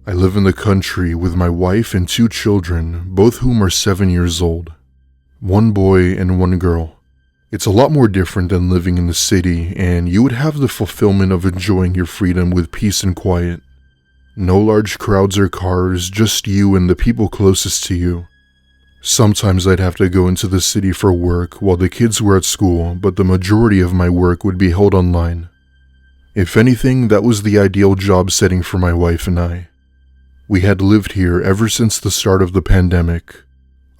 I live in the country with my wife and 2 children, both whom are 7 years old. 1 boy and 1 girl. It's a lot more different than living in the city, and you would have the fulfillment of enjoying your freedom with peace and quiet. No large crowds or cars, just you and the people closest to you. Sometimes I'd have to go into the city for work while the kids were at school, but the majority of my work would be held online. If anything, that was the ideal job setting for my wife and I. We had lived here ever since the start of the pandemic.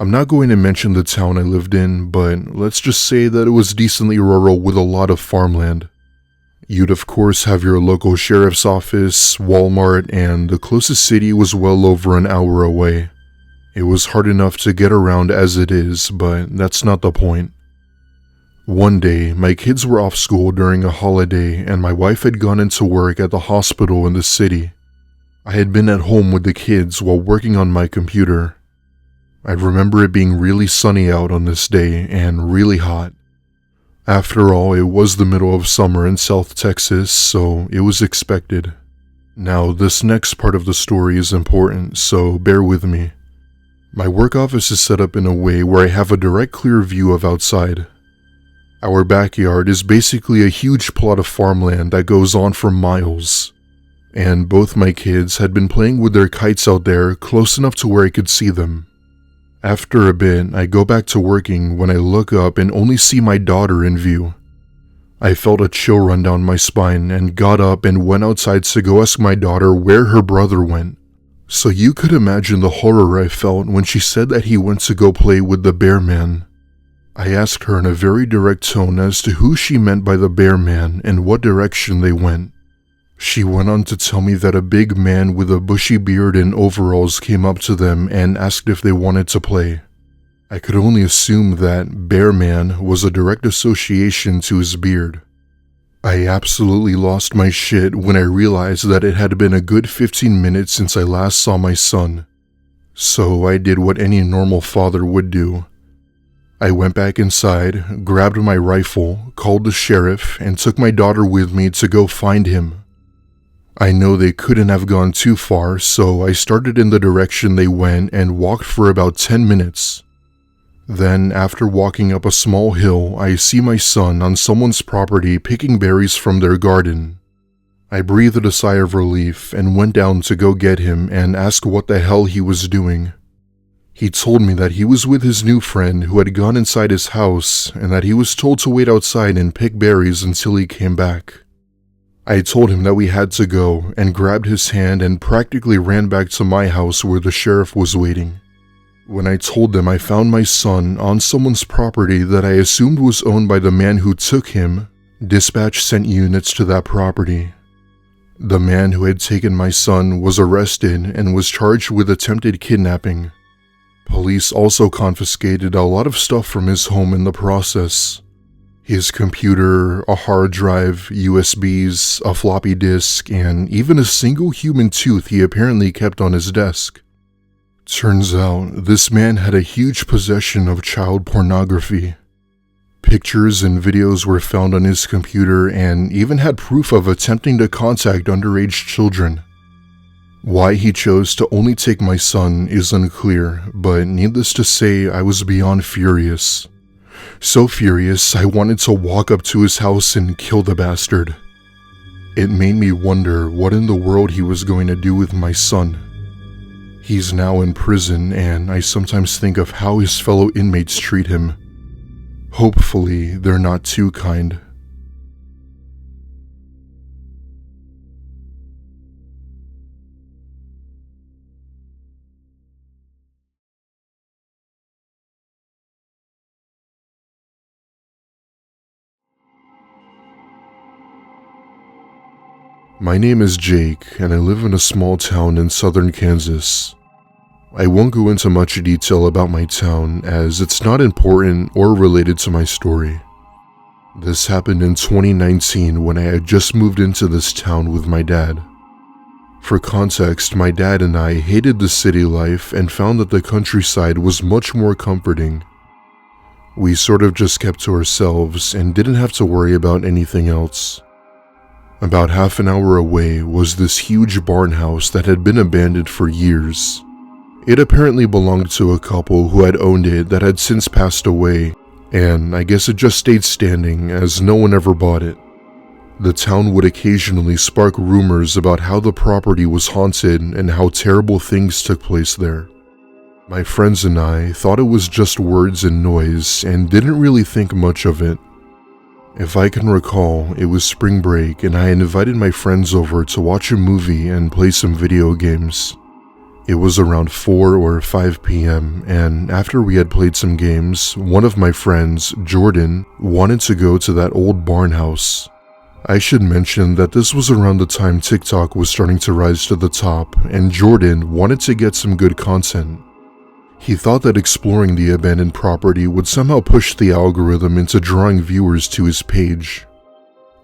I'm not going to mention the town I lived in, but let's just say that it was decently rural with a lot of farmland. You'd of course have your local sheriff's office, Walmart, and the closest city was well over an hour away. It was hard enough to get around as it is, but that's not the point. One day, my kids were off school during a holiday and my wife had gone into work at the hospital in the city. I had been at home with the kids while working on my computer. I remember it being really sunny out on this day and really hot. After all, it was the middle of summer in South Texas, so it was expected. Now, this next part of the story is important, so bear with me. My work office is set up in a way where I have a direct clear view of outside. Our backyard is basically a huge plot of farmland that goes on for miles. And both my kids had been playing with their kites out there close enough to where I could see them. After a bit, I go back to working when I look up and only see my daughter in view. I felt a chill run down my spine and got up and went outside to go ask my daughter where her brother went. So you could imagine the horror I felt when she said that he went to go play with the bear man. I asked her in a very direct tone as to who she meant by the bear man and what direction they went. She went on to tell me that a big man with a bushy beard and overalls came up to them and asked if they wanted to play. I could only assume that bear man was a direct association to his beard. I absolutely lost my shit when I realized that it had been a good 15 minutes since I last saw my son. So I did what any normal father would do. I went back inside, grabbed my rifle, called the sheriff, and took my daughter with me to go find him. I know they couldn't have gone too far, so I started in the direction they went and walked for about 10 minutes. Then, after walking up a small hill, I see my son on someone's property picking berries from their garden. I breathed a sigh of relief and went down to go get him and ask what the hell he was doing. He told me that he was with his new friend who had gone inside his house and that he was told to wait outside and pick berries until he came back. I told him that we had to go and grabbed his hand and practically ran back to my house where the sheriff was waiting. When I told them I found my son on someone's property that I assumed was owned by the man who took him, dispatch sent units to that property. The man who had taken my son was arrested and was charged with attempted kidnapping. Police also confiscated a lot of stuff from his home in the process. His computer, a hard drive, USBs, a floppy disk, and even a single human tooth he apparently kept on his desk. Turns out, this man had a huge possession of child pornography. Pictures and videos were found on his computer and even had proof of attempting to contact underage children. Why he chose to only take my son is unclear, but needless to say, I was beyond furious. So furious, I wanted to walk up to his house and kill the bastard. It made me wonder what in the world he was going to do with my son. He's now in prison, and I sometimes think of how his fellow inmates treat him. Hopefully, they're not too kind. My name is Jake, and I live in a small town in southern Kansas. I won't go into much detail about my town as it's not important or related to my story. This happened in 2019 when I had just moved into this town with my dad. For context, my dad and I hated the city life and found that the countryside was much more comforting. We sort of just kept to ourselves and didn't have to worry about anything else. About half an hour away was this huge barn house that had been abandoned for years. It apparently belonged to a couple who had owned it that had since passed away, and I guess it just stayed standing as no one ever bought it. The town would occasionally spark rumors about how the property was haunted and how terrible things took place there. My friends and I thought it was just words and noise and didn't really think much of it. If I can recall, it was spring break and I invited my friends over to watch a movie and play some video games. It was around 4 or 5 p.m. and after we had played some games, one of my friends, Jordan, wanted to go to that old barn house. I should mention that this was around the time TikTok was starting to rise to the top and Jordan wanted to get some good content. He thought that exploring the abandoned property would somehow push the algorithm into drawing viewers to his page.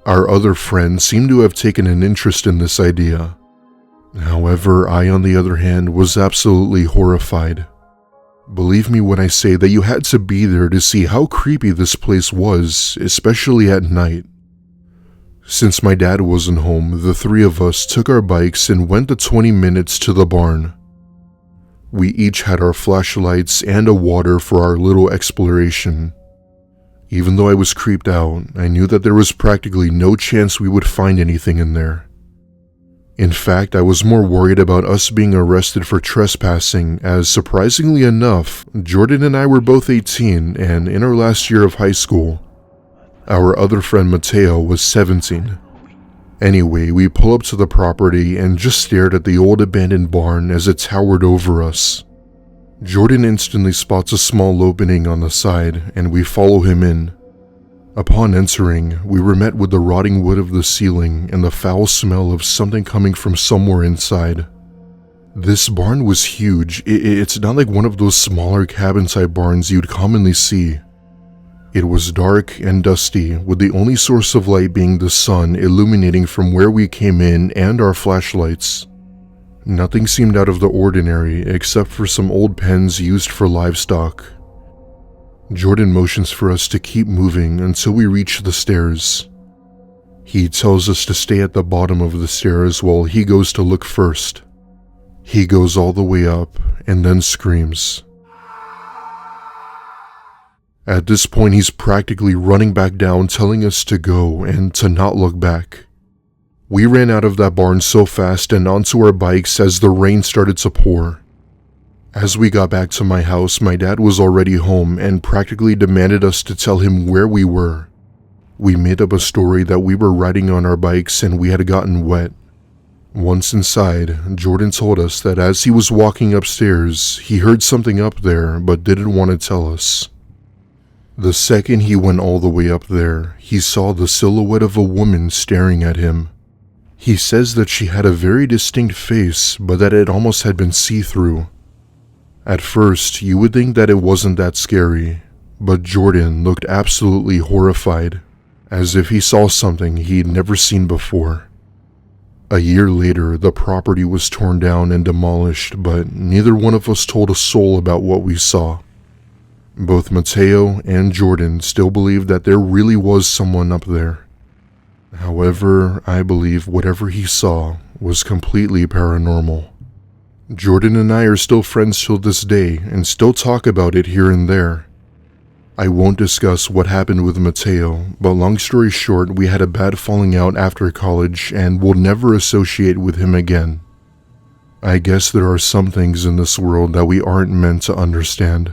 Our other friend seemed to have taken an interest in this idea. However, I, on the other hand, was absolutely horrified. Believe me when I say that you had to be there to see how creepy this place was, especially at night. Since my dad wasn't home, the three of us took our bikes and went the 20 minutes to the barn. We each had our flashlights and a water for our little exploration. Even though I was creeped out, I knew that there was practically no chance we would find anything in there. In fact, I was more worried about us being arrested for trespassing, as surprisingly enough, Jordan and I were both 18 and in our last year of high school. Our other friend Mateo was 17. Anyway, we pull up to the property and just stared at the old abandoned barn as it towered over us. Jordan instantly spots a small opening on the side and we follow him in. Upon entering, we were met with the rotting wood of the ceiling and the foul smell of something coming from somewhere inside. This barn was huge. It's not like one of those smaller cabin-type barns you'd commonly see. It was dark and dusty, with the only source of light being the sun illuminating from where we came in and our flashlights. Nothing seemed out of the ordinary except for some old pens used for livestock. Jordan motions for us to keep moving until we reach the stairs. He tells us to stay at the bottom of the stairs while he goes to look first. He goes all the way up and then screams. At this point, he's practically running back down, telling us to go and to not look back. We ran out of that barn so fast and onto our bikes as the rain started to pour. As we got back to my house, my dad was already home and practically demanded us to tell him where we were. We made up a story that we were riding on our bikes and we had gotten wet. Once inside, Jordan told us that as he was walking upstairs, he heard something up there but didn't want to tell us. The second he went all the way up there, he saw the silhouette of a woman staring at him. He says that she had a very distinct face, but that it almost had been see-through. At first, you would think that it wasn't that scary, but Jordan looked absolutely horrified, as if he saw something he'd never seen before. A year later, the property was torn down and demolished, but neither one of us told a soul about what we saw. Both Mateo and Jordan still believe that there really was someone up there. However, I believe whatever he saw was completely paranormal. Jordan and I are still friends till this day and still talk about it here and there. I won't discuss what happened with Mateo, but long story short, we had a bad falling out after college and will never associate with him again. I guess there are some things in this world that we aren't meant to understand.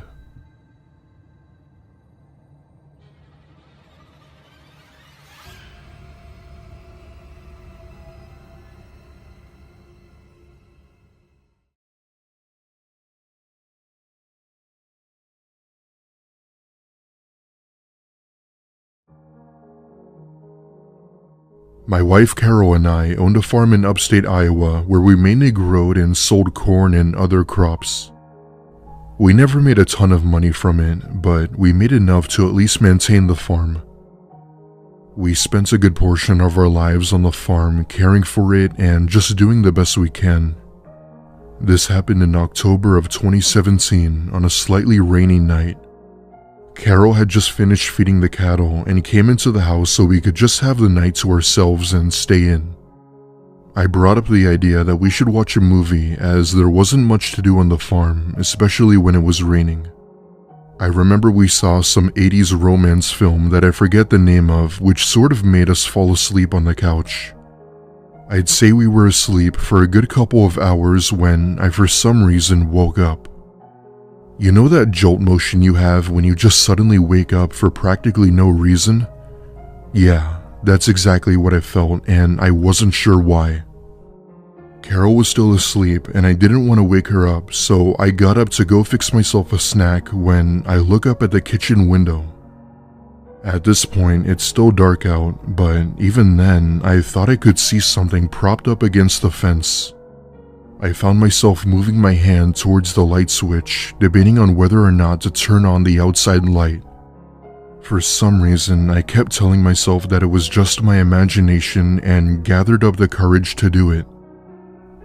My wife Carol and I owned a farm in upstate Iowa where we mainly grew and sold corn and other crops. We never made a ton of money from it, but we made enough to at least maintain the farm. We spent a good portion of our lives on the farm caring for it and just doing the best we can. This happened in October of 2017 on a slightly rainy night. Carol had just finished feeding the cattle and came into the house so we could just have the night to ourselves and stay in. I brought up the idea that we should watch a movie as there wasn't much to do on the farm, especially when it was raining. I remember we saw some 80s romance film that I forget the name of, which sort of made us fall asleep on the couch. I'd say we were asleep for a good couple of hours when I for some reason woke up. You know that jolt motion you have when you just suddenly wake up for practically no reason? Yeah, that's exactly what I felt, and I wasn't sure why. Carol was still asleep and I didn't want to wake her up, so I got up to go fix myself a snack when I look up at the kitchen window. At this point, it's still dark out, but even then, I thought I could see something propped up against the fence. I found myself moving my hand towards the light switch, debating on whether or not to turn on the outside light. For some reason, I kept telling myself that it was just my imagination and gathered up the courage to do it.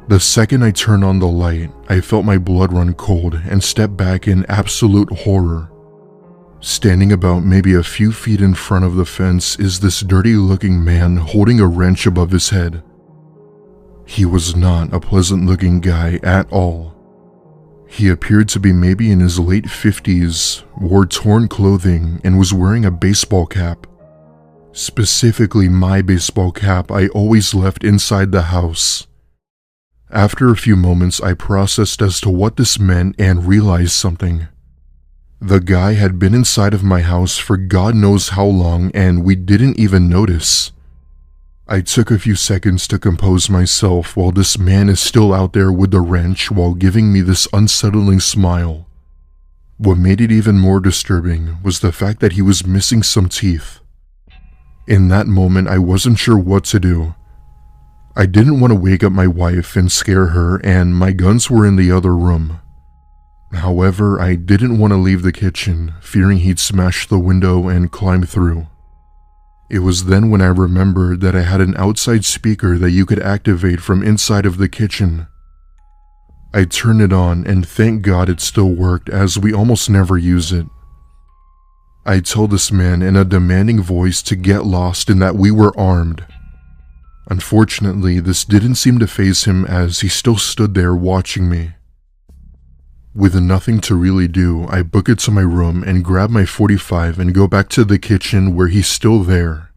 The second I turned on the light, I felt my blood run cold and stepped back in absolute horror. Standing about maybe a few feet in front of the fence is this dirty-looking man holding a wrench above his head. He was not a pleasant-looking guy at all. He appeared to be maybe in his late 50s, wore torn clothing, and was wearing a baseball cap. Specifically my baseball cap I always left inside the house. After a few moments, I processed as to what this meant and realized something. The guy had been inside of my house for God knows how long, and we didn't even notice. I took a few seconds to compose myself while this man is still out there with the wrench while giving me this unsettling smile. What made it even more disturbing was the fact that he was missing some teeth. In that moment, I wasn't sure what to do. I didn't want to wake up my wife and scare her, and my guns were in the other room. However, I didn't want to leave the kitchen, fearing he'd smash the window and climb through. It was then when I remembered that I had an outside speaker that you could activate from inside of the kitchen. I turned it on, and thank God it still worked, as we almost never use it. I told this man in a demanding voice to get lost and that we were armed. Unfortunately, this didn't seem to faze him as he still stood there watching me. With nothing to really do, I book it to my room and grab my .45 and go back to the kitchen where he's still there.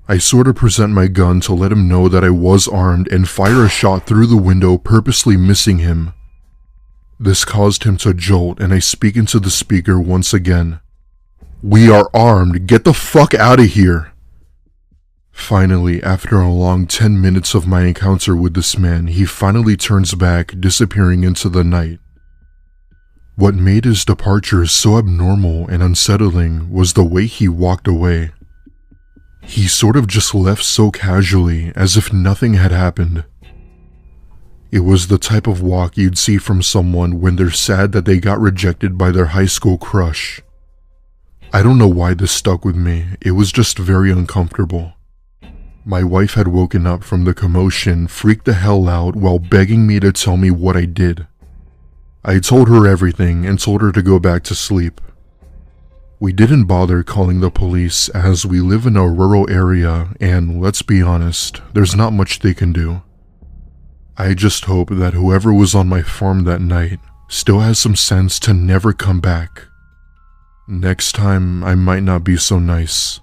I sort of present my gun to let him know that I was armed and fire a shot through the window, purposely missing him. This caused him to jolt, and I speak into the speaker once again. "We are armed, get the fuck out of here!" Finally, after a long 10 minutes of my encounter with this man, he finally turns back, disappearing into the night. What made his departure so abnormal and unsettling was the way he walked away. He sort of just left so casually, as if nothing had happened. It was the type of walk you'd see from someone when they're sad that they got rejected by their high school crush. I don't know why this stuck with me, it was just very uncomfortable. My wife had woken up from the commotion, freaked the hell out while begging me to tell me what I did. I told her everything and told her to go back to sleep. We didn't bother calling the police as we live in a rural area and, let's be honest, there's not much they can do. I just hope that whoever was on my farm that night still has some sense to never come back. Next time, I might not be so nice.